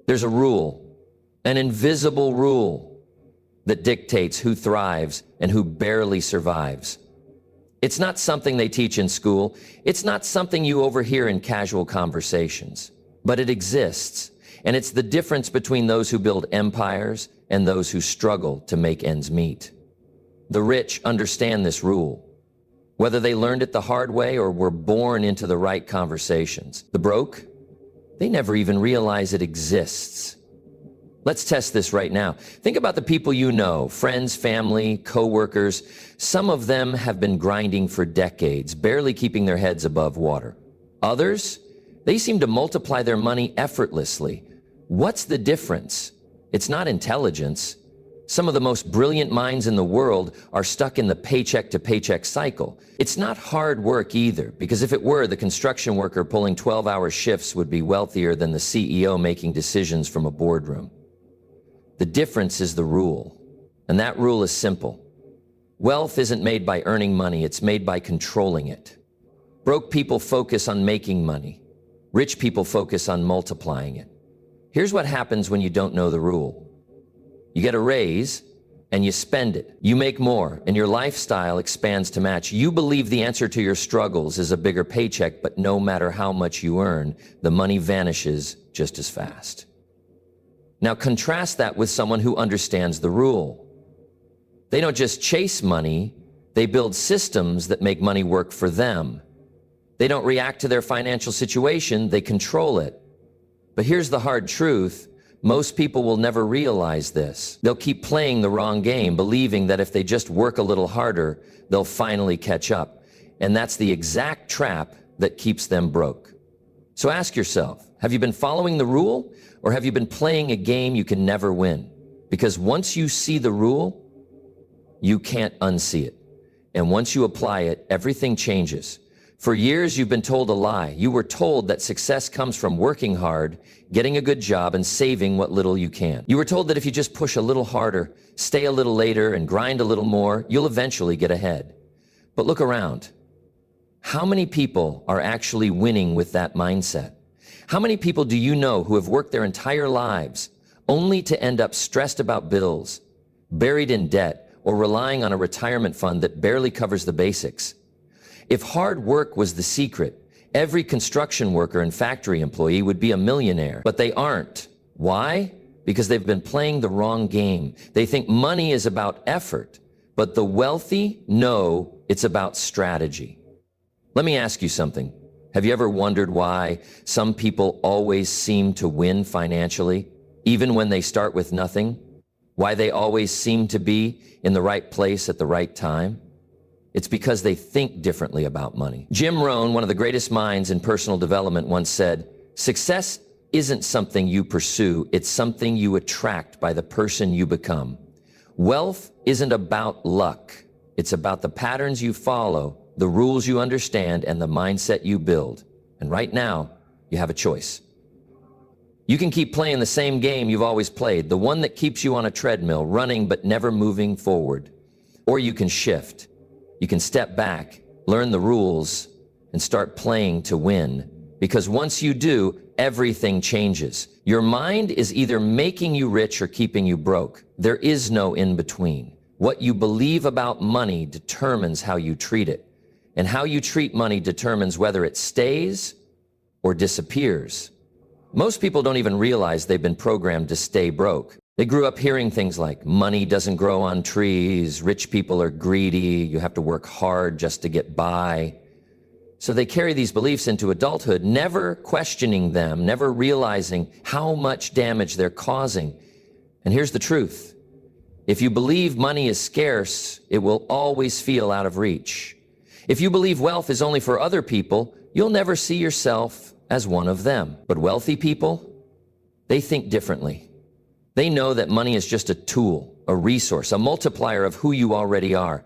There's a rule, an invisible rule that dictates who thrives and who barely survives. It's not something they teach in school. It's not something you overhear in casual conversations, but it exists. And it's the difference between those who build empires and those who struggle to make ends meet. The rich understand this rule, whether they learned it the hard way or were born into the right conversations. The broke, they never even realize it exists. Let's test this right now. Think about the people you know, friends, family, co-workers. Some of them have been grinding for decades, barely keeping their heads above water. Others, they seem to multiply their money effortlessly. What's the difference? It's not intelligence. Some of the most brilliant minds in the world are stuck in the paycheck to paycheck cycle. It's not hard work either, because if it were, the construction worker pulling 12-hour shifts would be wealthier than the CEO making decisions from a boardroom. The difference is the rule, and that rule is simple. Wealth isn't made by earning money, it's made by controlling it. Broke people focus on making money. Rich people focus on multiplying it. Here's what happens when you don't know the rule. You get a raise, and you spend it. You make more, and your lifestyle expands to match. You believe the answer to your struggles is a bigger paycheck, but no matter how much you earn, the money vanishes just as fast. Now contrast that with someone who understands the rule. They don't just chase money, they build systems that make money work for them. They don't react to their financial situation, they control it. But here's the hard truth. Most people will never realize this. They'll keep playing the wrong game, believing that if they just work a little harder, they'll finally catch up. And that's the exact trap that keeps them broke. So ask yourself, have you been following the rule, or have you been playing a game you can never win? Because once you see the rule, you can't unsee it. And once you apply it, everything changes. For years, you've been told a lie. You were told that success comes from working hard, getting a good job, and saving what little you can. You were told that if you just push a little harder, stay a little later, and grind a little more, you'll eventually get ahead. But look around. How many people are actually winning with that mindset? How many people do you know who have worked their entire lives only to end up stressed about bills, buried in debt, or relying on a retirement fund that barely covers the basics? If hard work was the secret, every construction worker and factory employee would be a millionaire, but they aren't. Why? Because they've been playing the wrong game. They think money is about effort, but the wealthy know it's about strategy. Let me ask you something. Have you ever wondered why some people always seem to win financially, even when they start with nothing? Why they always seem to be in the right place at the right time? It's because they think differently about money. Jim Rohn, one of the greatest minds in personal development, once said, "Success isn't something you pursue, it's something you attract by the person you become." Wealth isn't about luck. It's about the patterns you follow, the rules you understand, and the mindset you build. And right now, you have a choice. You can keep playing the same game you've always played, the one that keeps you on a treadmill, running but never moving forward. Or you can shift. You can step back, learn the rules, and start playing to win. Because once you do, everything changes. Your mind is either making you rich or keeping you broke. There is no in between. What you believe about money determines how you treat it. And how you treat money determines whether it stays or disappears. Most people don't even realize they've been programmed to stay broke. They grew up hearing things like, money doesn't grow on trees, rich people are greedy, you have to work hard just to get by. So they carry these beliefs into adulthood, never questioning them, never realizing how much damage they're causing. And here's the truth. If you believe money is scarce, it will always feel out of reach. If you believe wealth is only for other people, you'll never see yourself as one of them. But wealthy people, they think differently. They know that money is just a tool, a resource, a multiplier of who you already are.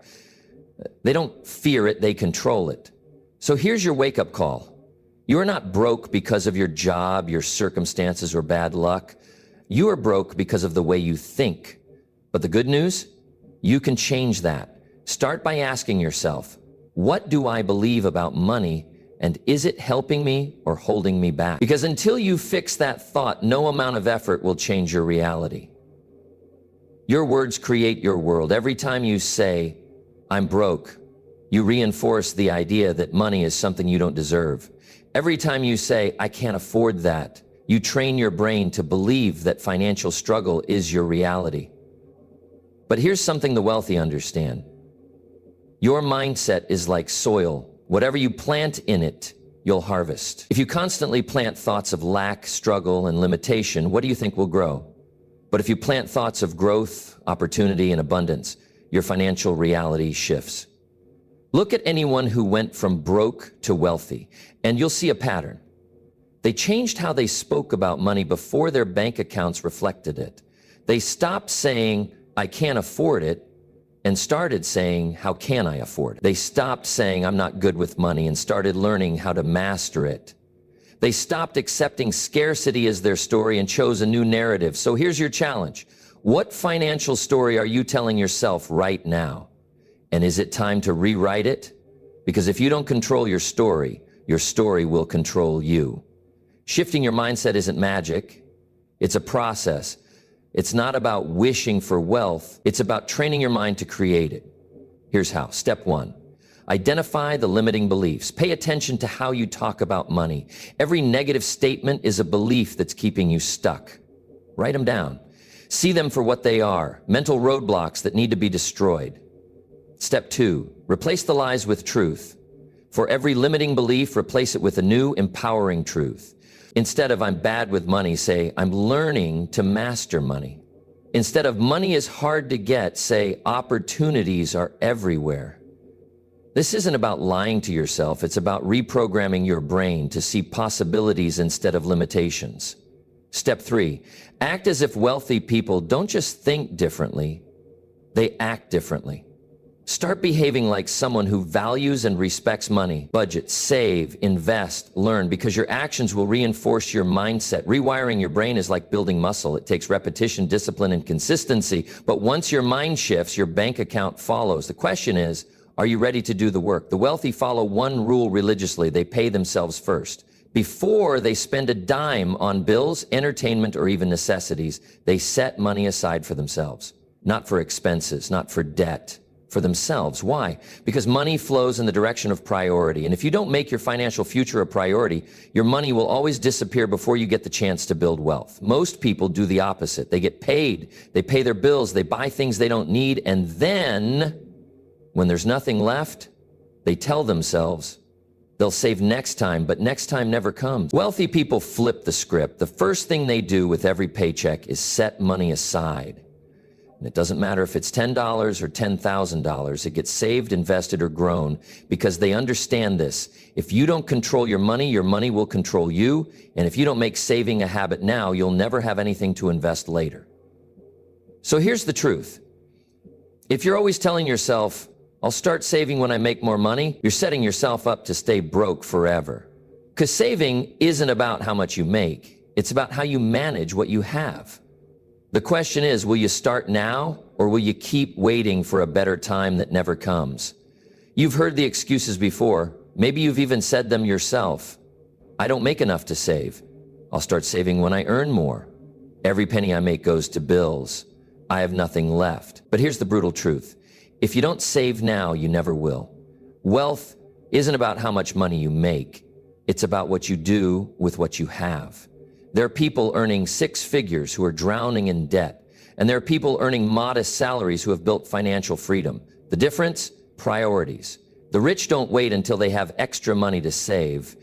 They don't fear it, they control it. So here's your wake-up call. You are not broke because of your job, your circumstances, or bad luck. You are broke because of the way you think. But the good news? You can change that. Start by asking yourself, what do I believe about money, And is it helping me or holding me back? Because until you fix that thought, no amount of effort will change your reality. Your words create your world. Every time you say, I'm broke, you reinforce the idea that money is something you don't deserve. Every time you say, I can't afford that, you train your brain to believe that financial struggle is your reality. But here's something the wealthy understand. Your mindset is like soil. Whatever you plant in it, you'll harvest. If you constantly plant thoughts of lack, struggle, and limitation, what do you think will grow? But if you plant thoughts of growth, opportunity, and abundance, your financial reality shifts. Look at anyone who went from broke to wealthy, and you'll see a pattern. They changed how they spoke about money before their bank accounts reflected it. They stopped saying, I can't afford it, and started saying, how can I afford it? They stopped saying, I'm not good with money, and started learning how to master it. They stopped accepting scarcity as their story and chose a new narrative. So here's your challenge. What financial story are you telling yourself right now? And is it time to rewrite it? Because if you don't control your story will control you. Shifting your mindset isn't magic. It's a process. It's not about wishing for wealth. It's about training your mind to create it. Here's how. Step 1. Identify the limiting beliefs. Pay attention to how you talk about money. Every negative statement is a belief that's keeping you stuck. Write them down. See them for what they are, mental roadblocks that need to be destroyed. Step 2. Replace the lies with truth. For every limiting belief, replace it with a new, empowering truth. Instead of I'm bad with money, say I'm learning to master money. Instead of money is hard to get, say opportunities are everywhere. This isn't about lying to yourself. It's about reprogramming your brain to see possibilities instead of limitations. Step 3. Act as if wealthy people don't just think differently, they act differently. Start behaving like someone who values and respects money. Budget, save, invest, learn, because your actions will reinforce your mindset. Rewiring your brain is like building muscle. It takes repetition, discipline, and consistency. But once your mind shifts, your bank account follows. The question is, are you ready to do the work? The wealthy follow one rule religiously. They pay themselves first. Before they spend a dime on bills, entertainment, or even necessities, they set money aside for themselves. Not for expenses, not for debt. For themselves. Why? Because money flows in the direction of priority. And if you don't make your financial future a priority, your money will always disappear before you get the chance to build wealth. Most people do the opposite. They get paid, they pay their bills, they buy things they don't need, and then, when there's nothing left, they tell themselves they'll save next time, but next time never comes. Wealthy people flip the script. The first thing they do with every paycheck is set money aside. It doesn't matter if it's $10 or $10,000. It gets saved, invested, or grown because they understand this. If you don't control your money will control you. And if you don't make saving a habit now, you'll never have anything to invest later. So here's the truth. If you're always telling yourself, I'll start saving when I make more money, you're setting yourself up to stay broke forever. Because saving isn't about how much you make. It's about how you manage what you have. The question is, will you start now or will you keep waiting for a better time that never comes? You've heard the excuses before. Maybe you've even said them yourself. I don't make enough to save. I'll start saving when I earn more. Every penny I make goes to bills. I have nothing left. But here's the brutal truth. If you don't save now, you never will. Wealth isn't about how much money you make. It's about what you do with what you have. There are people earning 6 figures who are drowning in debt, and there are people earning modest salaries who have built financial freedom. The difference? Priorities. The rich don't wait until they have extra money to save.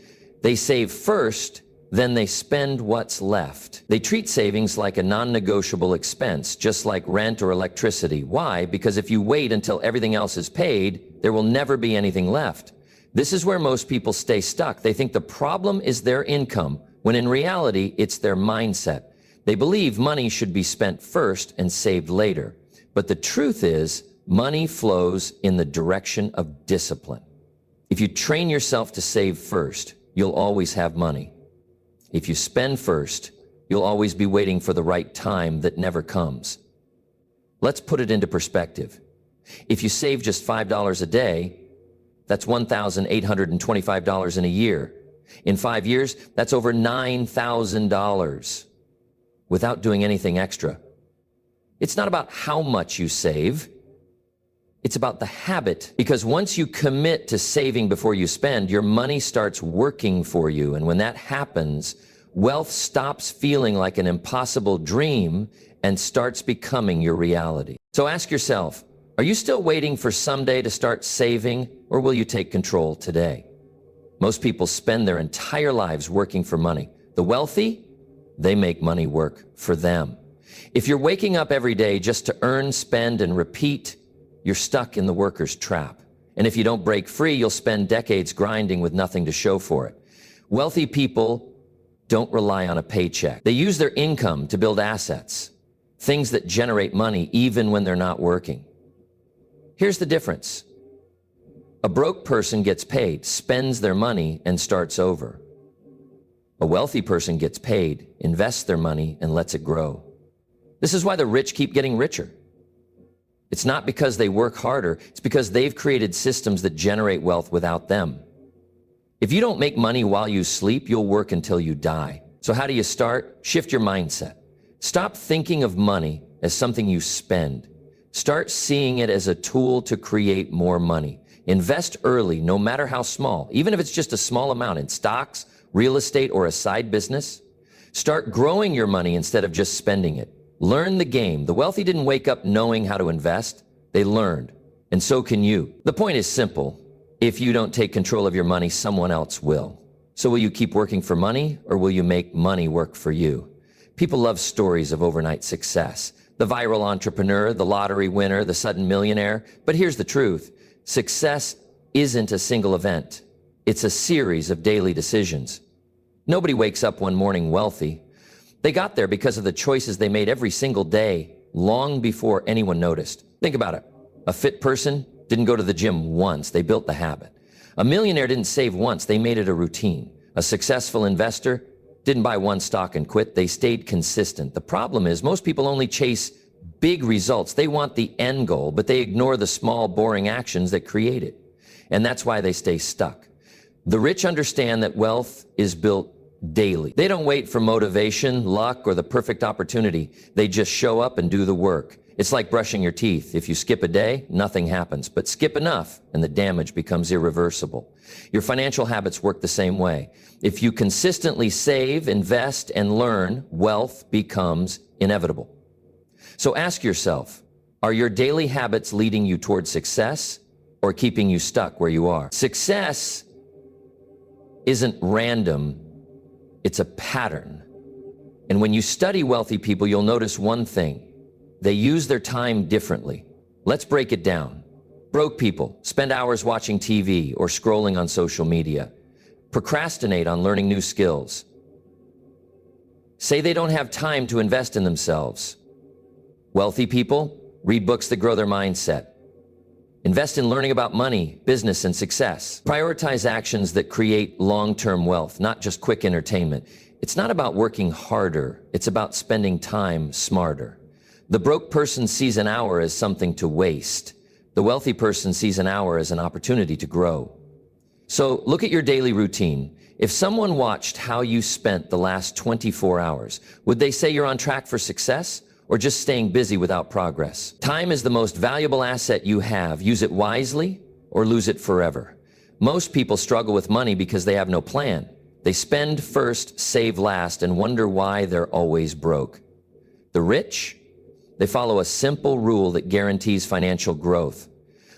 They save first, then they spend what's left. They treat savings like a non-negotiable expense, just like rent or electricity. Why? Because if you wait until everything else is paid, there will never be anything left. This is where most people stay stuck. They think the problem is their income, when in reality, it's their mindset. They believe money should be spent first and saved later. But the truth is, money flows in the direction of discipline. If you train yourself to save first, you'll always have money. If you spend first, you'll always be waiting for the right time that never comes. Let's put it into perspective. If you save just $5 a day, That's $1,825 in a year. In 5 years, that's over $9,000 without doing anything extra. It's not about how much you save. It's about the habit, because once you commit to saving before you spend, your money starts working for you. And when that happens, wealth stops feeling like an impossible dream and starts becoming your reality. So ask yourself, are you still waiting for someday to start saving, or will you take control today? Most people spend their entire lives working for money. The wealthy, they make money work for them. If you're waking up every day just to earn, spend, and repeat, you're stuck in the worker's trap. And if you don't break free, you'll spend decades grinding with nothing to show for it. Wealthy people don't rely on a paycheck. They use their income to build assets, things that generate money even when they're not working. Here's the difference. A broke person gets paid, spends their money, and starts over. A wealthy person gets paid, invests their money, and lets it grow. This is why the rich keep getting richer. It's not because they work harder, it's because they've created systems that generate wealth without them. If you don't make money while you sleep, you'll work until you die. So how do you start? Shift your mindset. Stop thinking of money as something you spend. Start seeing it as a tool to create more money. Invest early, no matter how small, even if it's just a small amount in stocks, real estate, or a side business. Start growing your money instead of just spending it. Learn the game. The wealthy didn't wake up knowing how to invest. They learned. And so can you. The point is simple. If you don't take control of your money, someone else will. So will you keep working for money, or will you make money work for you? People love stories of overnight success. The viral entrepreneur, the lottery winner, the sudden millionaire. But here's the truth. Success isn't a single event. It's a series of daily decisions. Nobody wakes up one morning wealthy. They got there because of the choices they made every single day, long before anyone noticed. Think about it. A fit person didn't go to the gym once. They built the habit. A millionaire didn't save once. They made it a routine. A successful investor didn't buy one stock and quit. They stayed consistent. The problem is most people only chase big results. They want the end goal, but they ignore the small, boring actions that create it. And that's why they stay stuck. The rich understand that wealth is built daily. They don't wait for motivation, luck, or the perfect opportunity. They just show up and do the work. It's like brushing your teeth. If you skip a day, nothing happens. But skip enough, and the damage becomes irreversible. Your financial habits work the same way. If you consistently save, invest, and learn, wealth becomes inevitable. So ask yourself, are your daily habits leading you toward success or keeping you stuck where you are? Success isn't random. It's a pattern. And when you study wealthy people, you'll notice one thing. They use their time differently. Let's break it down. Broke people spend hours watching TV or scrolling on social media. Procrastinate on learning new skills. Say they don't have time to invest in themselves. Wealthy people read books that grow their mindset. Invest in learning about money, business, and success. Prioritize actions that create long-term wealth, not just quick entertainment. It's not about working harder. It's about spending time smarter. The broke person sees an hour as something to waste. The wealthy person sees an hour as an opportunity to grow. So look at your daily routine. If someone watched how you spent the last 24 hours, would they say you're on track for success? Or just staying busy without progress? Time is the most valuable asset you have. Use it wisely or lose it forever. Most people struggle with money because they have no plan. They spend first, save last, and wonder why they're always broke. The rich, they follow a simple rule that guarantees financial growth.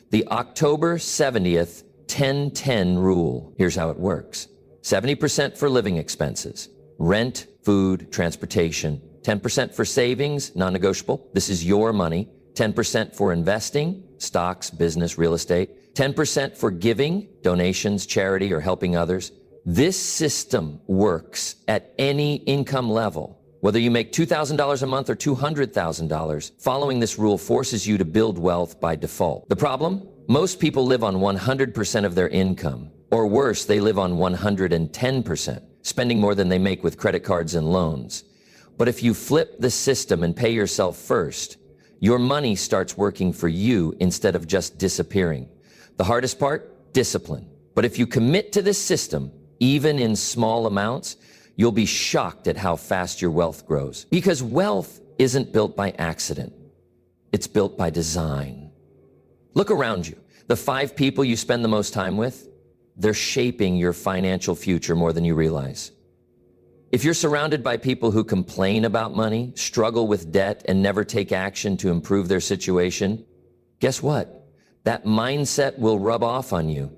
The October 70th 10-10 rule. Here's how it works. 70% for living expenses, rent, food, transportation. 10% for savings, non-negotiable. This is your money. 10% for investing, stocks, business, real estate. 10% for giving, donations, charity, or helping others. This system works at any income level. Whether you make $2,000 a month or $200,000, following this rule forces you to build wealth by default. The problem? Most people live on 100% of their income. Or worse, they live on 110%, spending more than they make with credit cards and loans. But if you flip the system and pay yourself first, your money starts working for you instead of just disappearing. The hardest part? discipline. But if you commit to this system, even in small amounts, you'll be shocked at how fast your wealth grows. Because wealth isn't built by accident. It's built by design. Look around you. The 5 people you spend the most time with, they're shaping your financial future more than you realize. If you're surrounded by people who complain about money, struggle with debt, and never take action to improve their situation, guess what? That mindset will rub off on you.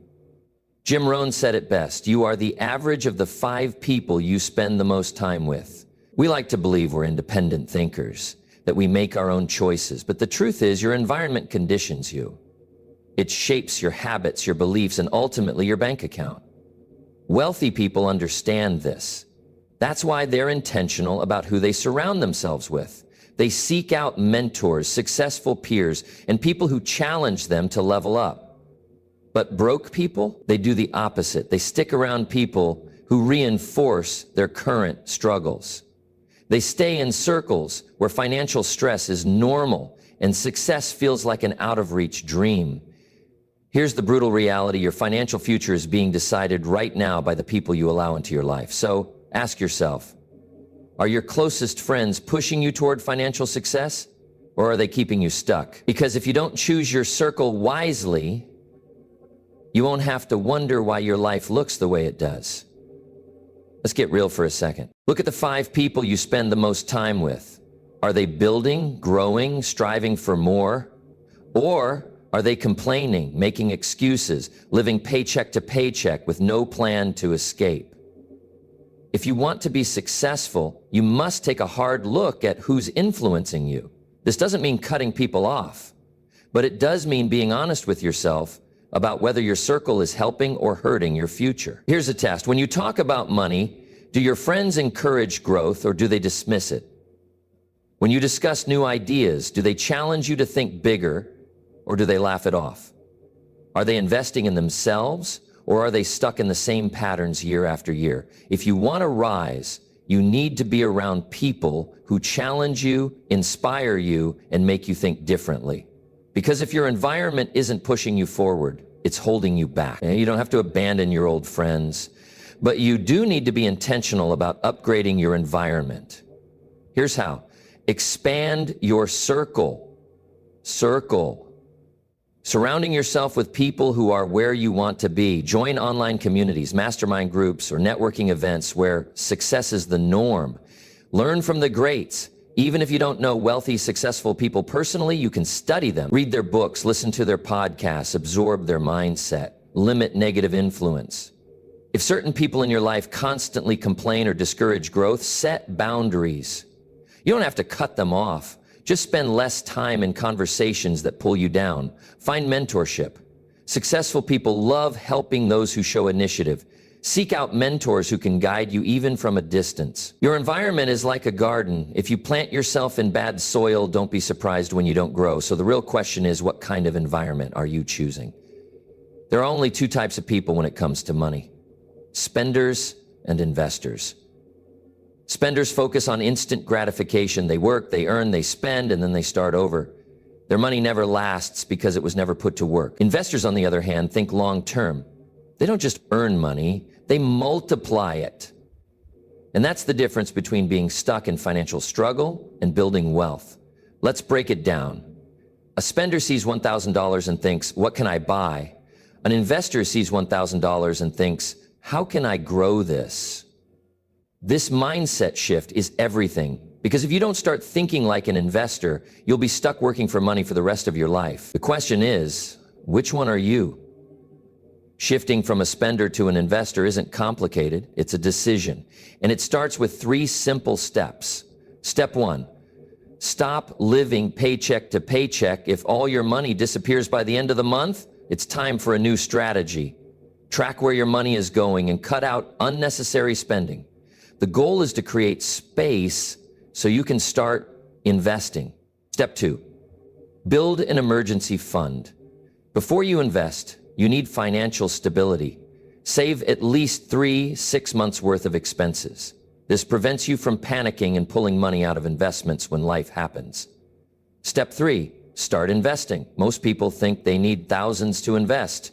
Jim Rohn said it best, you are the average of the 5 people you spend the most time with. We like to believe we're independent thinkers, that we make our own choices, but the truth is your environment conditions you. It shapes your habits, your beliefs, and ultimately your bank account. Wealthy people understand this. That's why they're intentional about who they surround themselves with. They seek out mentors, successful peers, and people who challenge them to level up. But broke people, they do the opposite. They stick around people who reinforce their current struggles. They stay in circles where financial stress is normal and success feels like an out-of-reach dream. Here's the brutal reality. Your financial future is being decided right now by the people you allow into your life. So ask yourself, are your closest friends pushing you toward financial success, or are they keeping you stuck? Because if you don't choose your circle wisely, you won't have to wonder why your life looks the way it does. Let's get real for a second. Look at the 5 people you spend the most time with. Are they building, growing, striving for more? Or are they complaining, making excuses, living paycheck to paycheck with no plan to escape? If you want to be successful, you must take a hard look at who's influencing you. This doesn't mean cutting people off, but it does mean being honest with yourself about whether your circle is helping or hurting your future. Here's a test. When you talk about money, do your friends encourage growth or do they dismiss it? When you discuss new ideas, do they challenge you to think bigger or do they laugh it off? Are they investing in themselves or are they stuck in the same patterns year after year? If you want to rise, you need to be around people who challenge you, inspire you, and make you think differently. Because if your environment isn't pushing you forward, it's holding you back. You don't have to abandon your old friends, but you do need to be intentional about upgrading your environment. Here's how. Expand your circle. Surrounding yourself with people who are where you want to be. Join online communities, mastermind groups, or networking events where success is the norm. Learn from the greats. Even if you don't know wealthy, successful people personally, you can study them, read their books, listen to their podcasts, absorb their mindset, limit negative influence. If certain people in your life constantly complain or discourage growth, set boundaries. You don't have to cut them off. Just spend less time in conversations that pull you down. Find mentorship. Successful people love helping those who show initiative. Seek out mentors who can guide you even from a distance. Your environment is like a garden. If you plant yourself in bad soil, don't be surprised when you don't grow. So the real question is, what kind of environment are you choosing? There are only 2 types of people when it comes to money: spenders and investors. Spenders focus on instant gratification. They work, they earn, they spend, and then they start over. Their money never lasts because it was never put to work. Investors, on the other hand, think long term. They don't just earn money, they multiply it. And that's the difference between being stuck in financial struggle and building wealth. Let's break it down. A spender sees $1,000 and thinks, what can I buy? An investor sees $1,000 and thinks, how can I grow this? This mindset shift is everything. Because if you don't start thinking like an investor, you'll be stuck working for money for the rest of your life. The question is, which one are you? Shifting from a spender to an investor isn't complicated. It's a decision. And it starts with 3 simple steps. Step 1, stop living paycheck to paycheck. If all your money disappears by the end of the month, it's time for a new strategy. Track where your money is going and cut out unnecessary spending. The goal is to create space so you can start investing. Step 2, build an emergency fund. Before you invest, you need financial stability. Save at least 3-6 months worth of expenses. This prevents you from panicking and pulling money out of investments when life happens. Step 3, start investing. Most people think they need thousands to invest.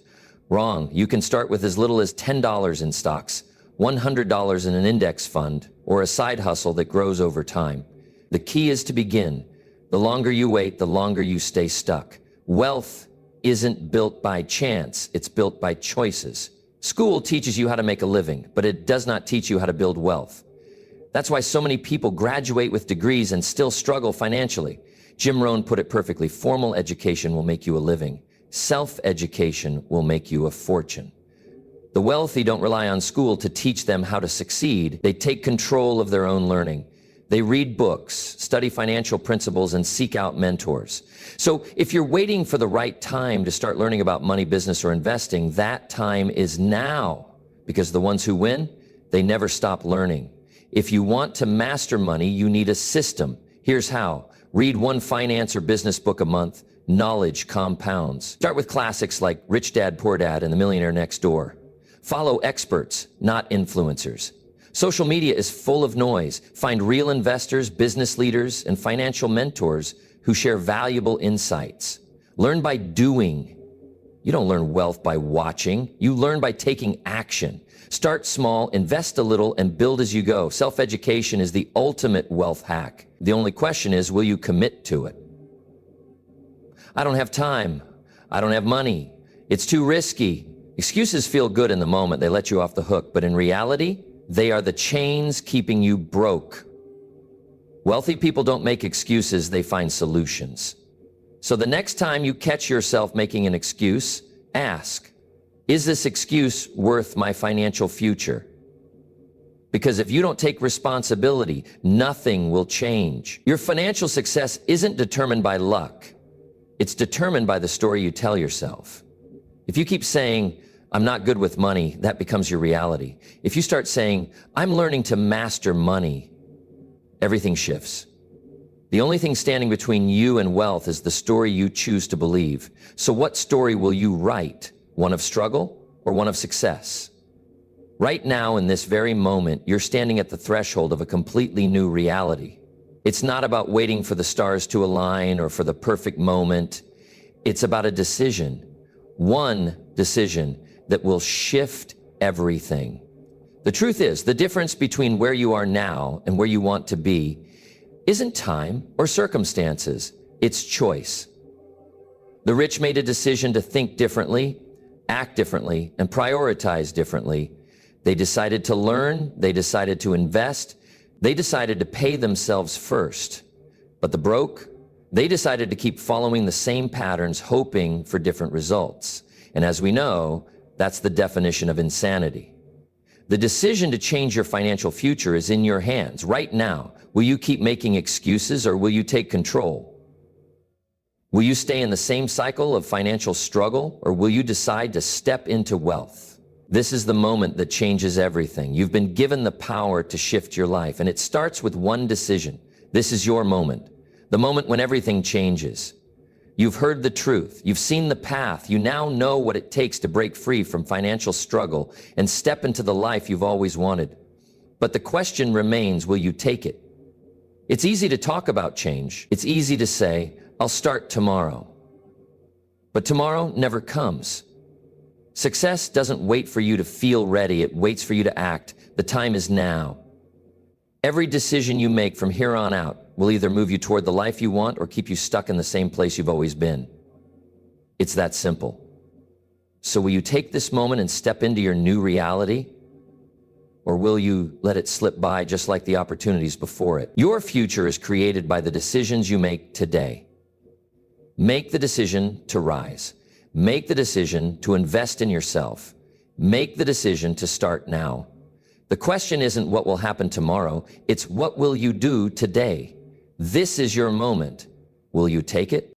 Wrong. You can start with as little as $10 in stocks, $100 in an index fund, or a side hustle that grows over time. The key is to begin. The longer you wait, the longer you stay stuck. Wealth isn't built by chance, it's built by choices. School teaches you how to make a living, but it does not teach you how to build wealth. That's why so many people graduate with degrees and still struggle financially. Jim Rohn put it perfectly. Formal education will make you a living. Self-education will make you a fortune. The wealthy don't rely on school to teach them how to succeed. They take control of their own learning. They read books, study financial principles, and seek out mentors. So if you're waiting for the right time to start learning about money, business, or investing, that time is now. Because the ones who win, they never stop learning. If you want to master money, you need a system. Here's how. Read one finance or business book a month. Knowledge compounds. Start with classics like Rich Dad, Poor Dad and The Millionaire Next Door. Follow experts, not influencers. Social media is full of noise. Find real investors, business leaders, and financial mentors who share valuable insights. Learn by doing. You don't learn wealth by watching. You learn by taking action. Start small, invest a little, and build as you go. Self-education is the ultimate wealth hack. The only question is, will you commit to it? I don't have time. I don't have money. It's too risky. Excuses feel good in the moment. They let you off the hook. But in reality, they are the chains keeping you broke. Wealthy people don't make excuses. They find solutions. So the next time you catch yourself making an excuse, ask, is this excuse worth my financial future? Because if you don't take responsibility, nothing will change. Your financial success isn't determined by luck. It's determined by the story you tell yourself. If you keep saying, I'm not good with money, that becomes your reality. If you start saying, I'm learning to master money, everything shifts. The only thing standing between you and wealth is the story you choose to believe. So what story will you write? One of struggle or one of success? Right now, in this very moment, you're standing at the threshold of a completely new reality. It's not about waiting for the stars to align or for the perfect moment. It's about a decision. One decision that will shift everything. The truth is, the difference between where you are now and where you want to be isn't time or circumstances, it's choice. The rich made a decision to think differently, act differently, and prioritize differently. They decided to learn, they decided to invest, they decided to pay themselves first. But the broke, they decided to keep following the same patterns, hoping for different results. And as we know, that's the definition of insanity. The decision to change your financial future is in your hands right now. Will you keep making excuses or will you take control? Will you stay in the same cycle of financial struggle or will you decide to step into wealth? This is the moment that changes everything. You've been given the power to shift your life, and it starts with one decision. This is your moment, the moment when everything changes. You've heard the truth. You've seen the path. You now know what it takes to break free from financial struggle and step into the life you've always wanted. But the question remains, will you take it? It's easy to talk about change. It's easy to say, I'll start tomorrow. But tomorrow never comes. Success doesn't wait for you to feel ready. It waits for you to act. The time is now. Every decision you make from here on out will either move you toward the life you want or keep you stuck in the same place you've always been. It's that simple. So will you take this moment and step into your new reality? Or will you let it slip by just like the opportunities before it? Your future is created by the decisions you make today. Make the decision to rise. Make the decision to invest in yourself. Make the decision to start now. The question isn't what will happen tomorrow, it's what will you do today? This is your moment. Will you take it?